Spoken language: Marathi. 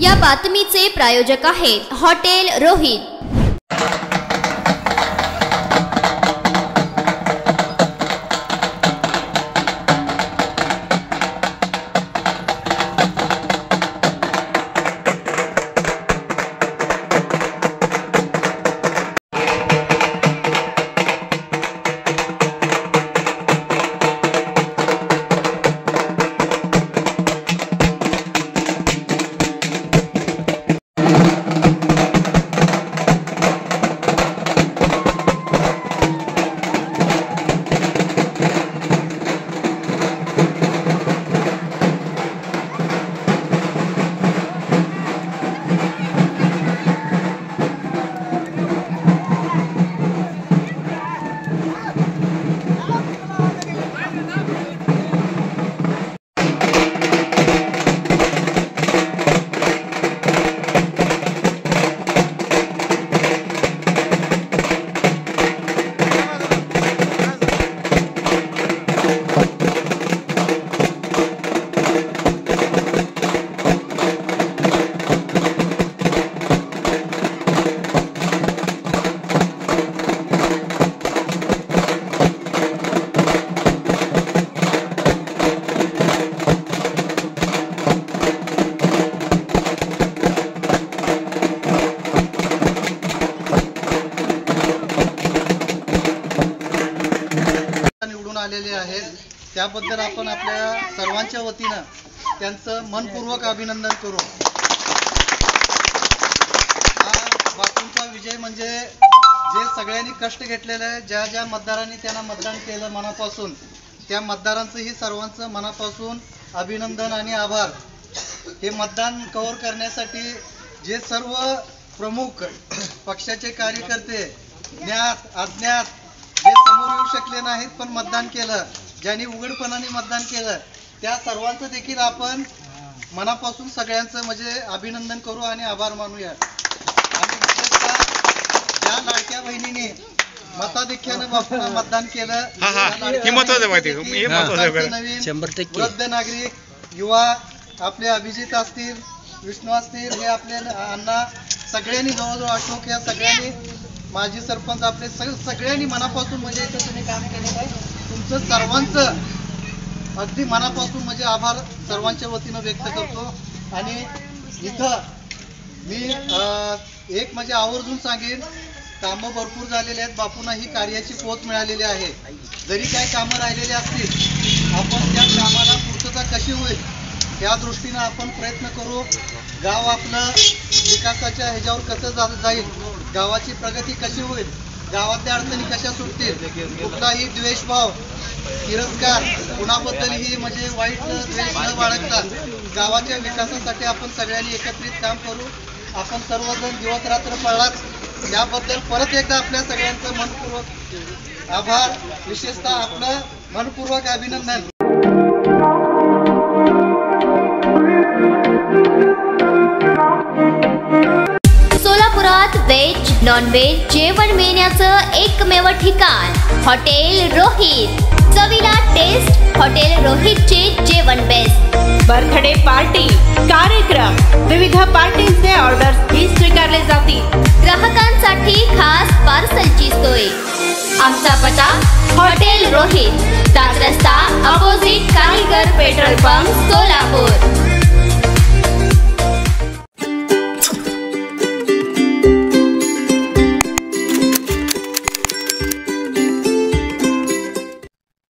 या बातमीचे प्रायोजक आहेत हॉटेल रोहित। आलेले आहेत त्याबद्दल आपण आपल्या सर्वांच्या वतीने त्यांचं मनपूर्वक अभिनंदन करू। हा बापूंचा विजय म्हणजे जे सगळ्यांनी कष्ट घेतलेले आहे, ज्या ज्या मतदारांनी त्यांना मतदान केलं मनापासून, त्या मतदारांचंही सर्वांचं मनापासून अभिनंदन आणि आभार। हे मतदान कव्हर करण्यासाठी जे सर्व प्रमुख पक्षाचे कार्यकर्ते ज्ञात अज्ञात जे समोर येऊ शकले नाहीत पण मतदान केलं, ज्यांनी उघडपणाने मतदान केलं, त्या सर्वांचं देखील आपण मनापासून सगळ्यांचं म्हणजे अभिनंदन करू आणि आभार मानूया। आणि विशेषतः ज्या लाडक्या बहिणीने मताधिक्याने बापूंना मतदान केलं, वृद्ध नागरिक, युवा, आपले अभिजित असतील, विष्णू असतील, हे आपले अण्णा, सगळ्यांनी जवळजवळ अशोक, या सगळ्यांनी, माजी सरपंच, आपले सगळ्यांनी मनापासून म्हणजे इथं तुम्ही काम केलेलं आहे, तुमचं सर्वांचं अगदी मनापासून म्हणजे आभार सर्वांच्या वतीनं व्यक्त करतो। आणि इथं मी एक म्हणजे आवर्जून सांगेन, कामं भरपूर झालेली आहेत, बापूंना ही कार्याची पोच मिळालेली आहे। जरी काही कामं राहिलेली असतील, आपण त्या कामाला पूर्तता कशी होईल या दृष्टीनं आपण प्रयत्न करू। गाव आपलं विकासाच्या ह्याच्यावर कसं जाईल, गावाची प्रगती कशी होईल, गावातल्या अडचणी कशा सुटतील, कुठलाही द्वेषभाव, तिरस्कार, कुणाबद्दलही म्हणजे वाईट द्वेष न बाळगता गावाच्या विकासासाठी आपण सगळ्यांनी एकत्रित काम करू। आपण सर्वजण दिवस रात्र पळलाच, त्याबद्दल परत एकदा आपल्या सगळ्यांचं मनपूर्वक आभार, विशेषतः आपलं मनपूर्वक अभिनंदन। सोलापुरात व्हेज नॉन व्हेज जेवण मिळण्याचं एकमेव ठिकाण हॉटेल रोहित। चवीला टेस्ट, हॉटेल रोहितचे जेवण बेस्ट। बर्थडे पार्टी, कार्यक्रम, विविध पार्टींचे ऑर्डर्स ही स्वीकारले जातील। ग्राहकांसाठी खास पार्सलची सोय। आमचा पत्ता हॉटेल रोहित, 7 रस्ता अपोजिट कारीगर